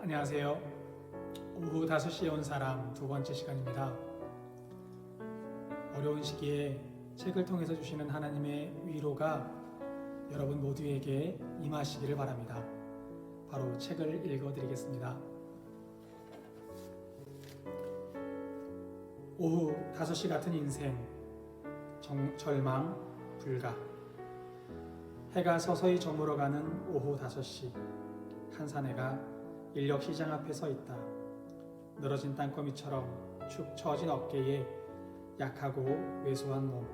안녕하세요. 오후 5시에 온 사람 두 번째 시간입니다. 어려운 시기에 책을 통해서 주시는 하나님의 위로가 여러분 모두에게 임하시기를 바랍니다. 바로 책을 읽어드리겠습니다. 오후 5시 같은 인생, 절망, 불가. 해가 서서히 저물어가는 오후 5시, 한 사내가 인력시장 앞에 서 있다. 늘어진 땅거미처럼 축 처진 어깨에 약하고 왜소한 몸,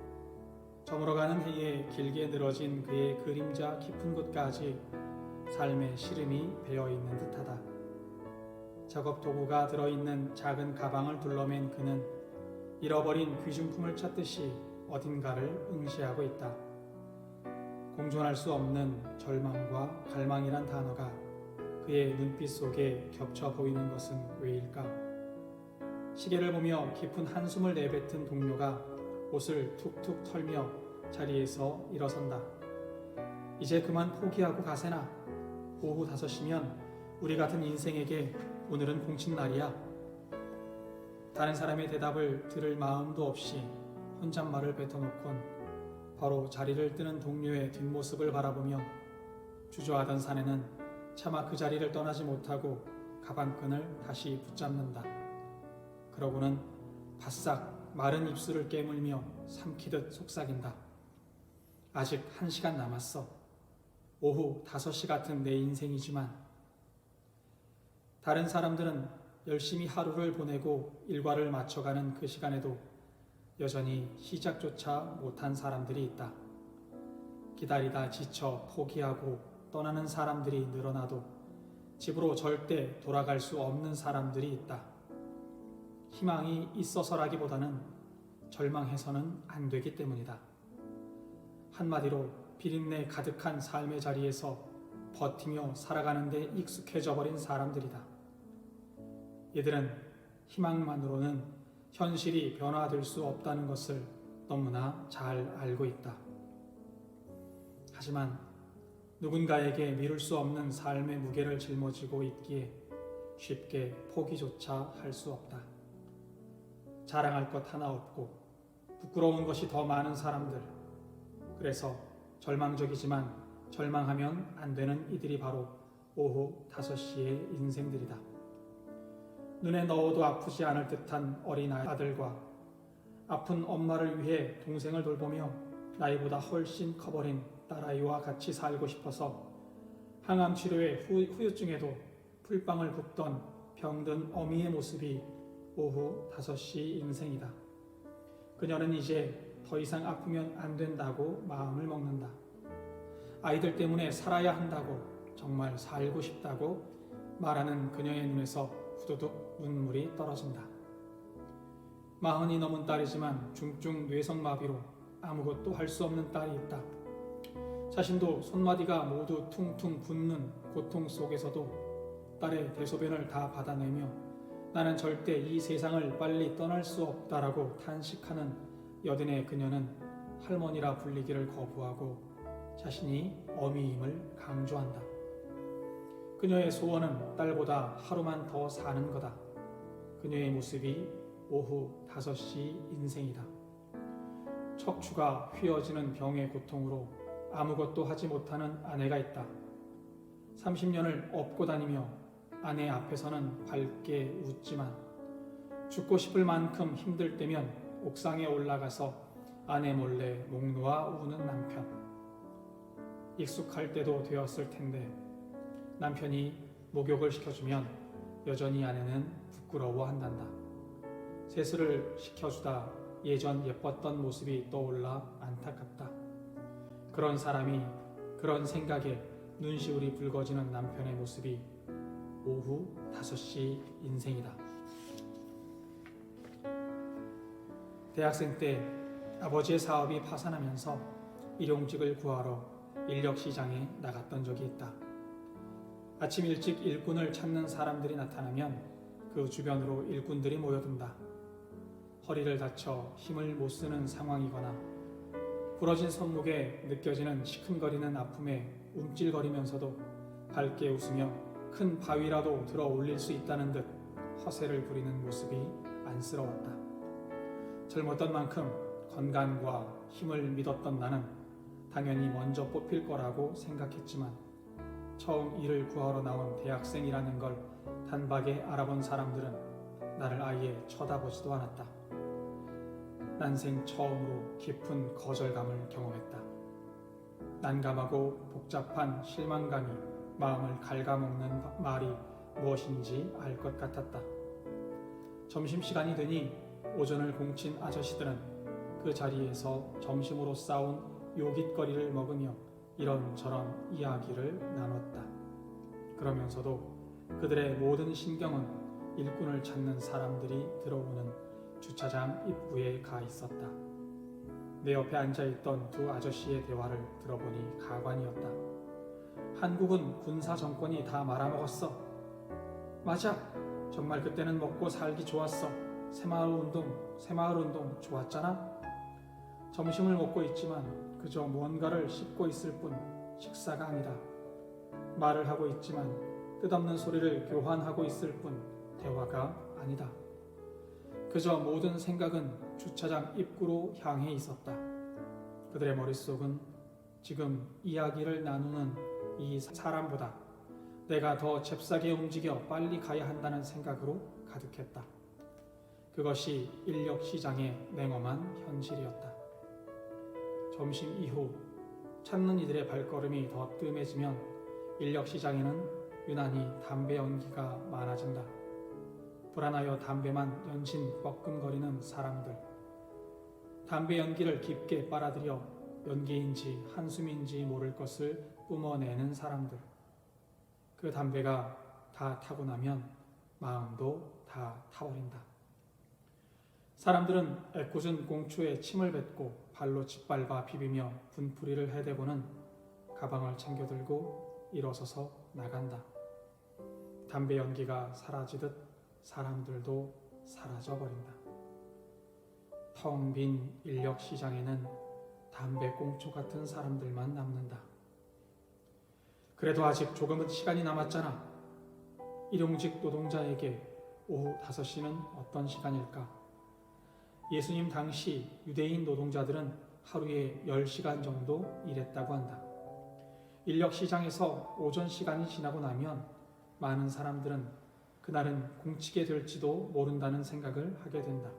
저물어가는 해에 길게 늘어진 그의 그림자 깊은 곳까지 삶의 시름이 배어있는 듯하다. 작업 도구가 들어있는 작은 가방을 둘러맨 그는 잃어버린 귀중품을 찾듯이 어딘가를 응시하고 있다. 공존할 수 없는 절망과 갈망이란 단어가 그의 눈빛 속에 겹쳐 보이는 것은 왜일까? 시계를 보며 깊은 한숨을 내뱉은 동료가 옷을 툭툭 털며 자리에서 일어선다. 이제 그만 포기하고 가세나. 오후 5시면 우리 같은 인생에게 오늘은 공친 날이야. 다른 사람의 대답을 들을 마음도 없이 혼잣말을 뱉어놓곤 바로 자리를 뜨는 동료의 뒷모습을 바라보며 주저하던 사내는 차마 그 자리를 떠나지 못하고 가방끈을 다시 붙잡는다. 그러고는 바싹 마른 입술을 깨물며 삼키듯 속삭인다. 아직 1시간 남았어. 오후 5시 같은 내 인생이지만. 다른 사람들은 열심히 하루를 보내고 일과를 마쳐가는 그 시간에도 여전히 시작조차 못한 사람들이 있다. 기다리다 지쳐 포기하고 떠나는 사람들이 늘어나도 집으로 절대 돌아갈 수 없는 사람들이 있다. 희망이 있어서라기보다는 절망해서는 안 되기 때문이다. 한마디로 비린내 가득한 삶의 자리에서 버티며 살아가는 데 익숙해져 버린 사람들이다. 이들은 희망만으로는 현실이 변화될 수 없다는 것을 너무나 잘 알고 있다. 하지만 누군가에게 미룰 수 없는 삶의 무게를 짊어지고 있기에 쉽게 포기조차 할 수 없다. 자랑할 것 하나 없고 부끄러운 것이 더 많은 사람들. 그래서 절망적이지만 절망하면 안 되는 이들이 바로 오후 5시의 인생들이다. 눈에 넣어도 아프지 않을 듯한 어린 아들과 아픈 엄마를 위해 동생을 돌보며 나이보다 훨씬 커버린 딸아이와 같이 살고 싶어서 항암 치료의 후유증에도 풀빵을 굽던 병든 어미의 모습이 오후 5시 인생이다. 그녀는 이제 더 이상 아프면 안 된다고 마음을 먹는다. 아이들 때문에 살아야 한다고, 정말 살고 싶다고 말하는 그녀의 눈에서 후두둑 눈물이 떨어진다. 40이 넘은 딸이지만 중증 뇌성마비로 아무것도 할 수 없는 딸이 있다. 자신도 손마디가 모두 퉁퉁 붓는 고통 속에서도 딸의 대소변을 다 받아내며 나는 절대 이 세상을 빨리 떠날 수 없다라고 탄식하는 여든의 그녀는 할머니라 불리기를 거부하고 자신이 어미임을 강조한다. 그녀의 소원은 딸보다 하루만 더 사는 거다. 그녀의 모습이 오후 5시 인생이다. 척추가 휘어지는 병의 고통으로 아무것도 하지 못하는 아내가 있다. 30년을 업고 다니며 아내 앞에서는 밝게 웃지만 죽고 싶을 만큼 힘들 때면 옥상에 올라가서 아내 몰래 목 놓아 우는 남편. 익숙할 때도 되었을 텐데 남편이 목욕을 시켜주면 여전히 아내는 부끄러워한단다. 세수를 시켜주다 예전 예뻤던 모습이 떠올라 안타깝다. 그런 사람이 그런 생각에 눈시울이 붉어지는 남편의 모습이 오후 5시 인생이다. 대학생 때 아버지의 사업이 파산하면서 일용직을 구하러 인력시장에 나갔던 적이 있다. 아침 일찍 일꾼을 찾는 사람들이 나타나면 그 주변으로 일꾼들이 모여든다. 허리를 다쳐 힘을 못 쓰는 상황이거나 부러진 손목에 느껴지는 시큰거리는 아픔에 움찔거리면서도 밝게 웃으며 큰 바위라도 들어 올릴 수 있다는 듯 허세를 부리는 모습이 안쓰러웠다. 젊었던 만큼 건강과 힘을 믿었던 나는 당연히 먼저 뽑힐 거라고 생각했지만 처음 일을 구하러 나온 대학생이라는 걸 단박에 알아본 사람들은 나를 아예 쳐다보지도 않았다. 난생 처음으로 깊은 거절감을 경험했다. 난감하고 복잡한 실망감이 마음을 갉아먹는 말이 무엇인지 알 것 같았다. 점심시간이 되니 오전을 공친 아저씨들은 그 자리에서 점심으로 싸온 요깃거리를 먹으며 이런저런 이야기를 나눴다. 그러면서도 그들의 모든 신경은 일꾼을 찾는 사람들이 들어오는 주차장 입구에 가 있었다. 내 옆에 앉아있던 두 아저씨의 대화를 들어보니 가관이었다. 한국은 군사 정권이 다 말아먹었어. 맞아. 정말 그때는 먹고 살기 좋았어. 새마을운동 좋았잖아. 점심을 먹고 있지만 그저 무언가를 씹고 있을 뿐 식사가 아니다. 말을 하고 있지만 뜻없는 소리를 교환하고 있을 뿐 대화가 아니다. 그저 모든 생각은 주차장 입구로 향해 있었다. 그들의 머릿속은 지금 이야기를 나누는 이 사람보다 내가 더 잽싸게 움직여 빨리 가야 한다는 생각으로 가득했다. 그것이 인력시장의 냉엄한 현실이었다. 점심 이후 찾는 이들의 발걸음이 더 뜸해지면 인력시장에는 유난히 담배 연기가 많아진다. 불안하여 담배만 연신 뻐끔거리는 사람들. 담배 연기를 깊게 빨아들여 연기인지 한숨인지 모를 것을 뿜어내는 사람들. 그 담배가 다 타고 나면 마음도 다 타버린다. 사람들은 애꿎은 공초에 침을 뱉고 발로 짓밟아 비비며 분풀이를 해대고는 가방을 챙겨들고 일어서서 나간다. 담배 연기가 사라지듯 사람들도 사라져버린다. 텅 빈 인력시장에는 담배 꽁초 같은 사람들만 남는다. 그래도 아직 조금은 시간이 남았잖아. 일용직 노동자에게 오후 5시는 어떤 시간일까? 예수님 당시 유대인 노동자들은 하루에 10시간 정도 일했다고 한다. 인력시장에서 오전 시간이 지나고 나면 많은 사람들은 그날은 공치게 될지도 모른다는 생각을 하게 된다.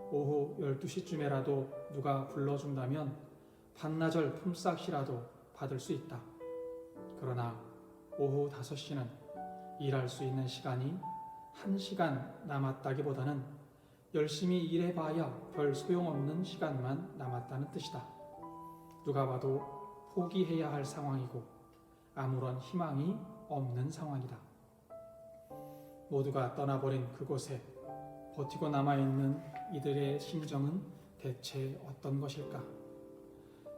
오후 12시쯤에라도 누가 불러준다면 반나절 품삯이라도 받을 수 있다. 그러나 오후 5시는 일할 수 있는 시간이 1시간 남았다기보다는 열심히 일해봐야 별 소용없는 시간만 남았다는 뜻이다. 누가 봐도 포기해야 할 상황이고 아무런 희망이 없는 상황이다. 모두가 떠나버린 그곳에 버티고 남아있는 이들의 심정은 대체 어떤 것일까?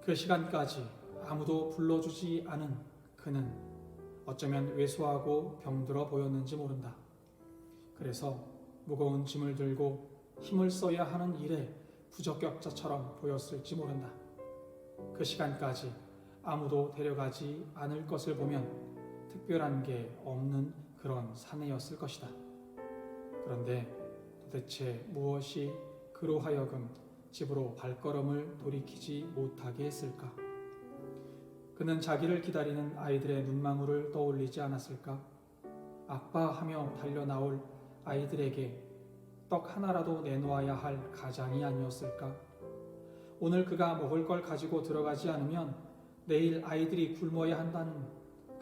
그 시간까지 아무도 불러주지 않은 그는 어쩌면 왜소하고 병들어 보였는지 모른다. 그래서 무거운 짐을 들고 힘을 써야 하는 일에 부적격자처럼 보였을지 모른다. 그 시간까지 아무도 데려가지 않을 것을 보면 특별한 게 없는 그런 사내였을 것이다. 그런데 도대체 무엇이 그로 하여금 집으로 발걸음을 돌이키지 못하게 했을까? 그는 자기를 기다리는 아이들의 눈망울을 떠올리지 않았을까? 아빠 하며 달려나올 아이들에게 떡 하나라도 내놓아야 할 가장이 아니었을까? 오늘 그가 먹을 걸 가지고 들어가지 않으면 내일 아이들이 굶어야 한다는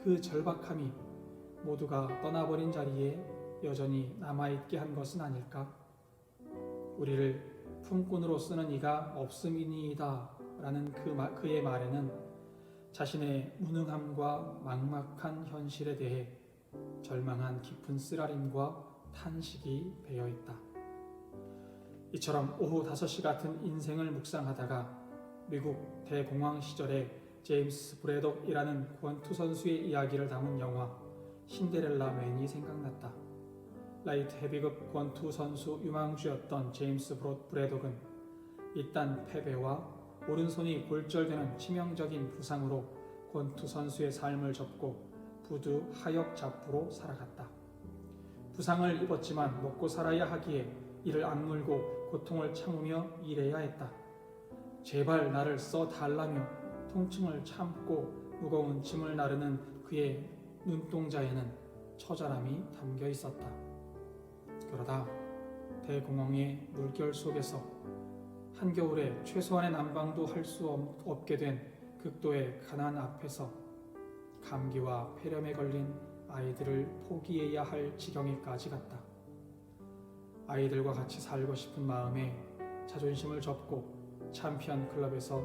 그 절박함이 모두가 떠나버린 자리에 여전히 남아있게 한 것은 아닐까? 우리를 품꾼으로 쓰는 이가 없음이니이다 라는 그의 말에는 자신의 무능함과 막막한 현실에 대해 절망한 깊은 쓰라림과 탄식이 배어있다. 이처럼 오후 5시 같은 인생을 묵상하다가 미국 대공황 시절에 제임스 브래독이라는 권투 선수의 이야기를 담은 영화 신데렐라 맨이 생각났다. 라이트 헤비급 권투 선수 유망주였던 제임스 브래독은 잇단 패배와 오른손이 골절되는 치명적인 부상으로 권투 선수의 삶을 접고 후드 하역 잡부로 살아갔다. 부상을 입었지만 먹고 살아야 하기에 이를 악물고 고통을 참으며 일해야 했다. 제발 나를 써달라며 통증을 참고 무거운 짐을 나르는 그의 눈동자에는 처절함이 담겨 있었다. 그러다 대공황의 물결 속에서 한겨울에 최소한의 난방도 할 수 없게 된 극도의 가난 앞에서 감기와 폐렴에 걸린 아이들을 포기해야 할 지경에까지 갔다. 아이들과 같이 살고 싶은 마음에 자존심을 접고 챔피언 클럽에서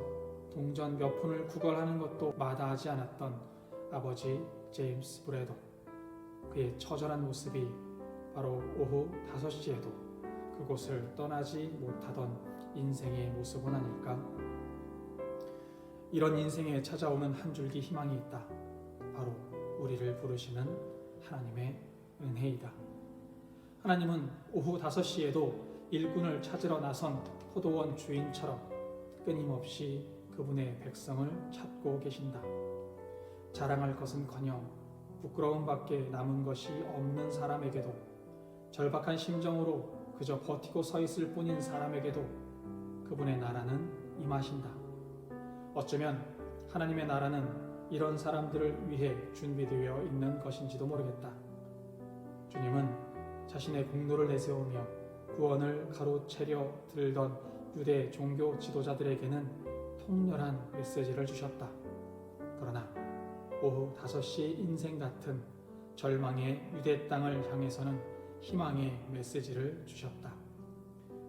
동전 몇 푼을 구걸하는 것도 마다하지 않았던 아버지 제임스 브래도. 그의 처절한 모습이 바로 오후 5시에도 그곳을 떠나지 못하던 인생의 모습은 아닐까? 이런 인생에 찾아오는 한 줄기 희망이 있다. 바로 우리를 부르시는 하나님의 은혜이다. 하나님은 오후 5시에도 일꾼을 찾으러 나선 포도원 주인처럼 끊임없이 그분의 백성을 찾고 계신다. 자랑할 것은커녕 부끄러움밖에 남은 것이 없는 사람에게도, 절박한 심정으로 그저 버티고 서 있을 뿐인 사람에게도 그분의 나라는 임하신다. 어쩌면 하나님의 나라는 이런 사람들을 위해 준비되어 있는 것인지도 모르겠다. 주님은 자신의 공로를 내세우며 구원을 가로채려 들던 유대 종교 지도자들에게는 통렬한 메시지를 주셨다. 그러나 오후 5시의 인생 같은 절망의 유대 땅을 향해서는 희망의 메시지를 주셨다.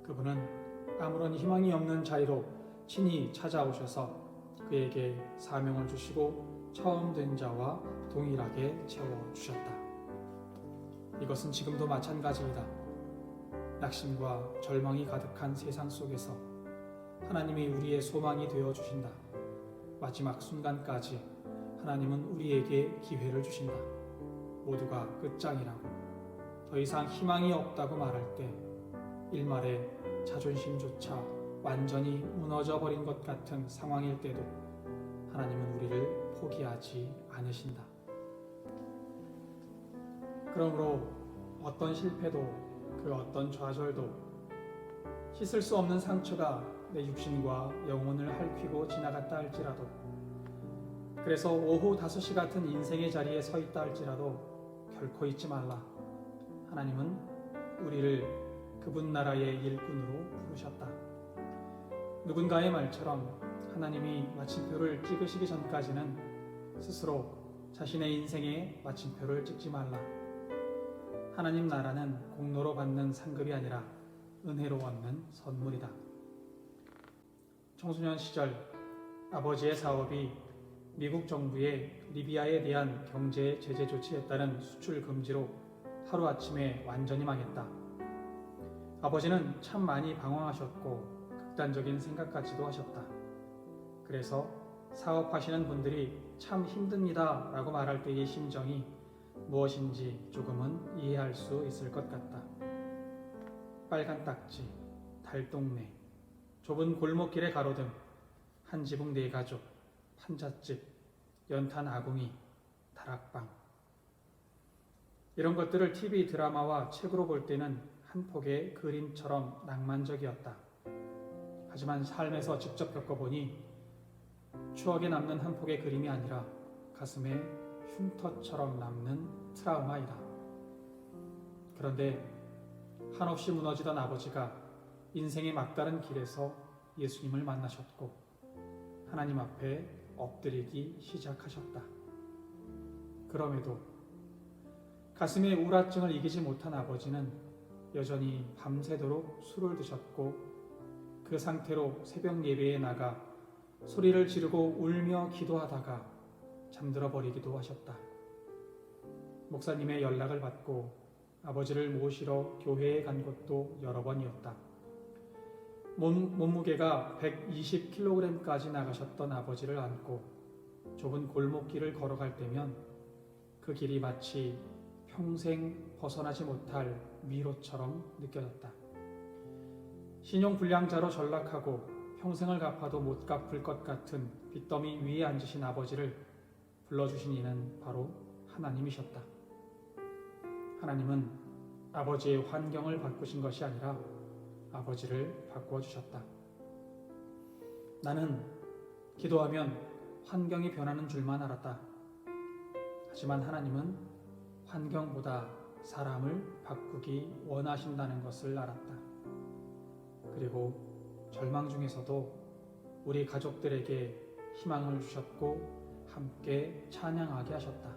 그분은 아무런 희망이 없는 자리로 친히 찾아오셔서 그에게 사명을 주시고 처음 된 자와 동일하게 채워주셨다. 이것은 지금도 마찬가지이다. 낙심과 절망이 가득한 세상 속에서 하나님이 우리의 소망이 되어주신다. 마지막 순간까지 하나님은 우리에게 기회를 주신다. 모두가 끝장이라고, 더 이상 희망이 없다고 말할 때 일말의 자존심조차 완전히 무너져 버린 것 같은 상황일 때도 하나님은 우리를 포기하지 않으신다. 그러므로 어떤 실패도 그 어떤 좌절도 씻을 수 없는 상처가 내 육신과 영혼을 핥히고 지나갔다 할지라도, 그래서 오후 5시 같은 인생의 자리에 서 있다 할지라도 결코 잊지 말라. 하나님은 우리를 그분 나라의 일꾼으로 부르셨다. 누군가의 말처럼 하나님이 마침표를 찍으시기 전까지는 스스로 자신의 인생에 마침표를 찍지 말라. 하나님 나라는 공로로 받는 상급이 아니라 은혜로 얻는 선물이다. 청소년 시절 아버지의 사업이 미국 정부의 리비아에 대한 경제 제재 조치에 따른 수출 금지로 하루아침에 완전히 망했다. 아버지는 참 많이 방황하셨고 극단적인 생각까지도 하셨다. 그래서 사업하시는 분들이 참 힘듭니다 라고 말할 때의 심정이 무엇인지 조금은 이해할 수 있을 것 같다. 빨간 딱지, 달동네, 좁은 골목길에 가로등, 한 지붕 4가족, 판잣집, 연탄 아궁이, 다락방. 이런 것들을 TV 드라마와 책으로 볼 때는 한 폭의 그림처럼 낭만적이었다. 하지만 삶에서 직접 겪어보니 추억에 남는 한 폭의 그림이 아니라 가슴에 흉터처럼 남는 트라우마이다. 그런데 한없이 무너지던 아버지가 인생의 막다른 길에서 예수님을 만나셨고 하나님 앞에 엎드리기 시작하셨다. 그럼에도 가슴의 우울증을 이기지 못한 아버지는 여전히 밤새도록 술을 드셨고 그 상태로 새벽 예배에 나가 소리를 지르고 울며 기도하다가 잠들어 버리기도 하셨다. 목사님의 연락을 받고 아버지를 모시러 교회에 간 것도 여러 번이었다. 몸무게가 120kg까지 나가셨던 아버지를 안고 좁은 골목길을 걸어갈 때면 그 길이 마치 평생 벗어나지 못할 위로처럼 느껴졌다. 신용불량자로 전락하고 평생을 갚아도 못 갚을 것 같은 빚더미 위에 앉으신 아버지를 불러주신 이는 바로 하나님이셨다. 하나님은 아버지의 환경을 바꾸신 것이 아니라 아버지를 바꾸어주셨다. 나는 기도하면 환경이 변하는 줄만 알았다. 하지만 하나님은 환경보다 사람을 바꾸기 원하신다는 것을 알았다. 그리고 절망 중에서도 우리 가족들에게 희망을 주셨고 함께 찬양하게 하셨다.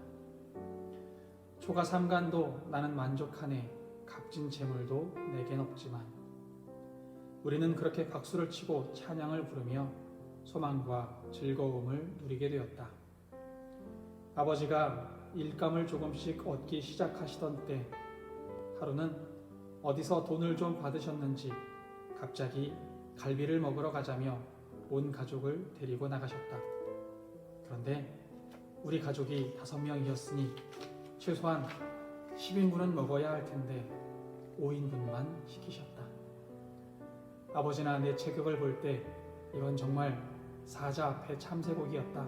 초가 삼간도 나는 만족하네. 값진 재물도 내겐 없지만 우리는 그렇게 박수를 치고 찬양을 부르며 소망과 즐거움을 누리게 되었다. 아버지가 일감을 조금씩 얻기 시작하시던 때 하루는 어디서 돈을 좀 받으셨는지 갑자기 갈비를 먹으러 가자며 온 가족을 데리고 나가셨다. 그런데 우리 가족이 5명이었으니 최소한 10인분은 먹어야 할 텐데 5인분만 시키셨다. 아버지나 내 체격을 볼 때 이건 정말 사자 앞에 참새고기였다.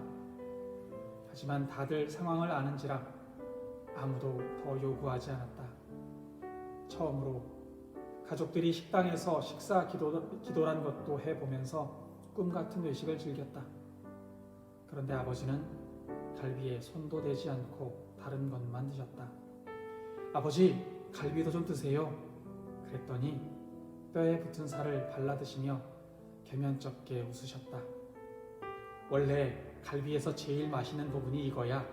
하지만 다들 상황을 아는지라 아무도 더 요구하지 않았다. 처음으로 가족들이 식당에서 식사 기도란 것도 해보면서 꿈같은 외식을 즐겼다. 그런데 아버지는 갈비에 손도 대지 않고 다른 것만 드셨다. 아버지, 갈비도 좀 드세요. 그랬더니 뼈에 붙은 살을 발라 드시며 개면쩍게 웃으셨다. 원래 갈비에서 제일 맛있는 부분이 이거야.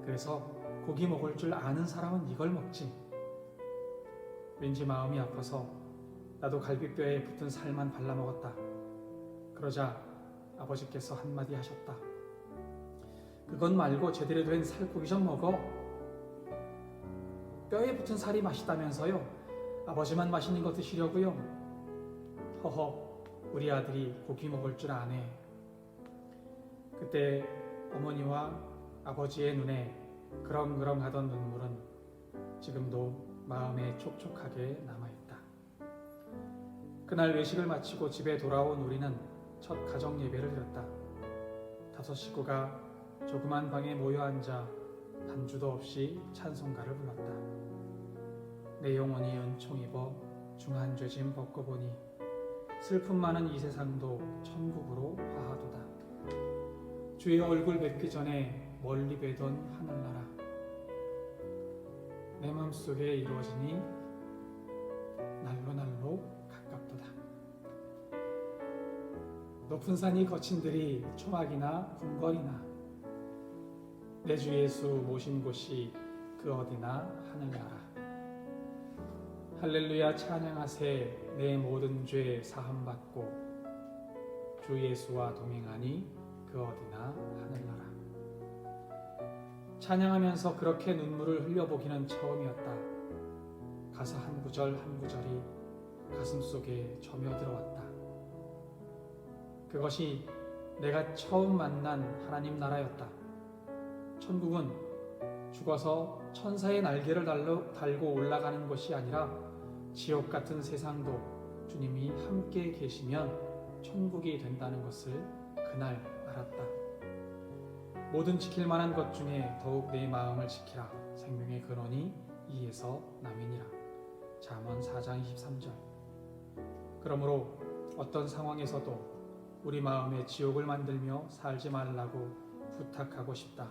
그래서 고기 먹을 줄 아는 사람은 이걸 먹지. 왠지 마음이 아파서 나도 갈비뼈에 붙은 살만 발라 먹었다. 그러자 아버지께서 한마디 하셨다. 그건 말고 제대로 된 살코기 좀 먹어. 뼈에 붙은 살이 맛있다면서요. 아버지만 맛있는 거 드시려고요. 허허, 우리 아들이 고기 먹을 줄 아네. 그때 어머니와 아버지의 눈에 그렁그렁 하던 눈물은 지금도 마음에 촉촉하게 남아있다. 그날 외식을 마치고 집에 돌아온 우리는 첫 가정 예배를 드렸다. 5 식구가 조그만 방에 모여 앉아 반주도 없이 찬송가를 불렀다. 내 영혼이 은총 입어 중한 죄짐 벗고 보니 슬픔 많은 이 세상도 천국으로 화하도다. 주의 얼굴 뵙기 전에 멀리 뵈던 하늘나라 내 맘속에 이루어지니 날로 날로 가깝도다. 높은 산이 거친 들이 초막이나 궁궐이나 내 주 예수 모신 곳이 그 어디나 하늘나라. 할렐루야 찬양하세. 내 모든 죄 사함받고 주 예수와 동행하니 그 어디나 하늘나라. 찬양하면서 그렇게 눈물을 흘려보기는 처음이었다. 가사 한 구절 한 구절이 가슴속에 점여들어왔다. 그것이 내가 처음 만난 하나님 나라였다. 천국은 죽어서 천사의 날개를 달고 올라가는 것이 아니라 지옥 같은 세상도 주님이 함께 계시면 천국이 된다는 것을 그날 알았다. 모든 지킬 만한 것 중에 더욱 내 마음을 지키라. 생명의 근원이 이에서 남이니라. 잠언 4장 23절. 그러므로 어떤 상황에서도 우리 마음에 지옥을 만들며 살지 말라고 부탁하고 싶다.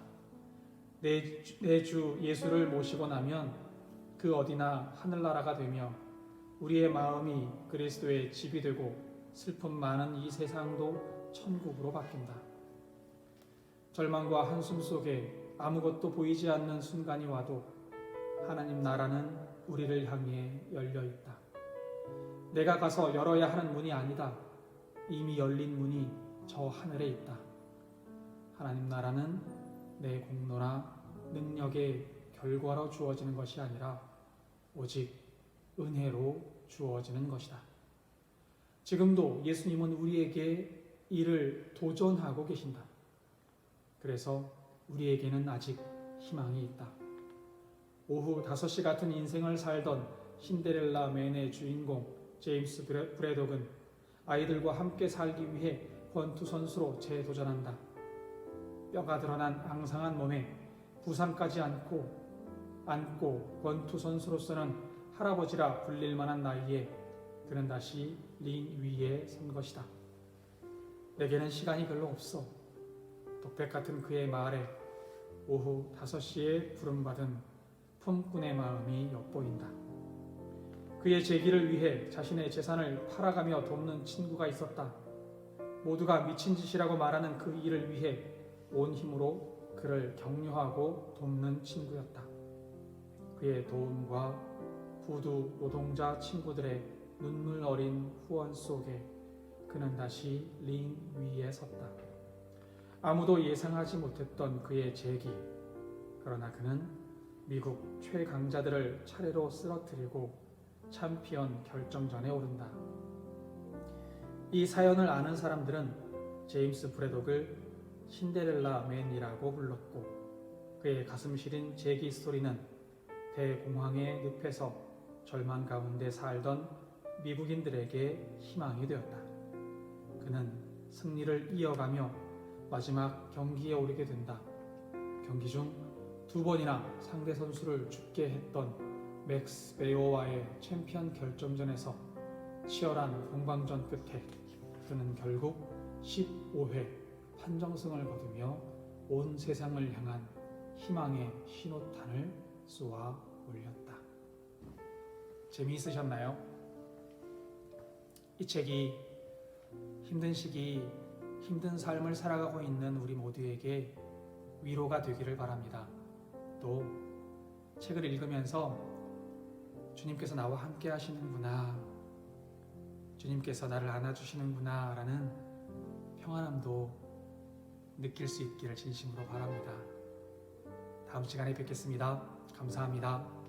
내 주 예수를 모시고 나면 그 어디나 하늘나라가 되며 우리의 마음이 그리스도의 집이 되고 슬픔 많은 이 세상도 천국으로 바뀐다. 절망과 한숨 속에 아무것도 보이지 않는 순간이 와도 하나님 나라는 우리를 향해 열려 있다. 내가 가서 열어야 하는 문이 아니다. 이미 열린 문이 저 하늘에 있다. 하나님 나라는 내 공로나 능력의 결과로 주어지는 것이 아니라 오직 은혜로 주어지는 것이다. 지금도 예수님은 우리에게 이를 도전하고 계신다. 그래서 우리에게는 아직 희망이 있다. 오후 5시 같은 인생을 살던 신데렐라 맨의 주인공 제임스 브래독은 아이들과 함께 살기 위해 권투 선수로 재도전한다. 뼈가 드러난 앙상한 몸에 부상까지 안고 권투 선수로서는 할아버지라 불릴 만한 나이에 그는 다시 링 위에 선 것이다. 내게는 시간이 별로 없어. 독백 같은 그의 말에 오후 5시에 부름받은 품꾼의 마음이 엿보인다. 그의 재기를 위해 자신의 재산을 팔아가며 돕는 친구가 있었다. 모두가 미친 짓이라고 말하는 그 일을 위해 온 힘으로 그를 격려하고 돕는 친구였다. 그의 도움과 부두 노동자 친구들의 눈물 어린 후원 속에 그는 다시 링 위에 섰다. 아무도 예상하지 못했던 그의 재기. 그러나 그는 미국 최강자들을 차례로 쓰러뜨리고 챔피언 결정전에 오른다. 이 사연을 아는 사람들은 제임스 브래독을 신데렐라 맨이라고 불렀고 그의 가슴 시린 재기 스토리는 대공황의 늪에서 절망 가운데 살던 미국인들에게 희망이 되었다. 그는 승리를 이어가며 마지막 경기에 오르게 된다. 경기 중 2번이나 상대 선수를 죽게 했던 맥스 베이오와의 챔피언 결정전에서 치열한 공방전 끝에 그는 결국 15회 판정승을 거두며 온 세상을 향한 희망의 신호탄을 쏘아 올렸다. 재미있으셨나요? 이 책이 힘든 시기, 힘든 삶을 살아가고 있는 우리 모두에게 위로가 되기를 바랍니다. 또 책을 읽으면서 주님께서 나와 함께 하시는구나, 주님께서 나를 안아주시는구나 라는 평안함도 느낄 수 있기를 진심으로 바랍니다. 다음 시간에 뵙겠습니다. 감사합니다.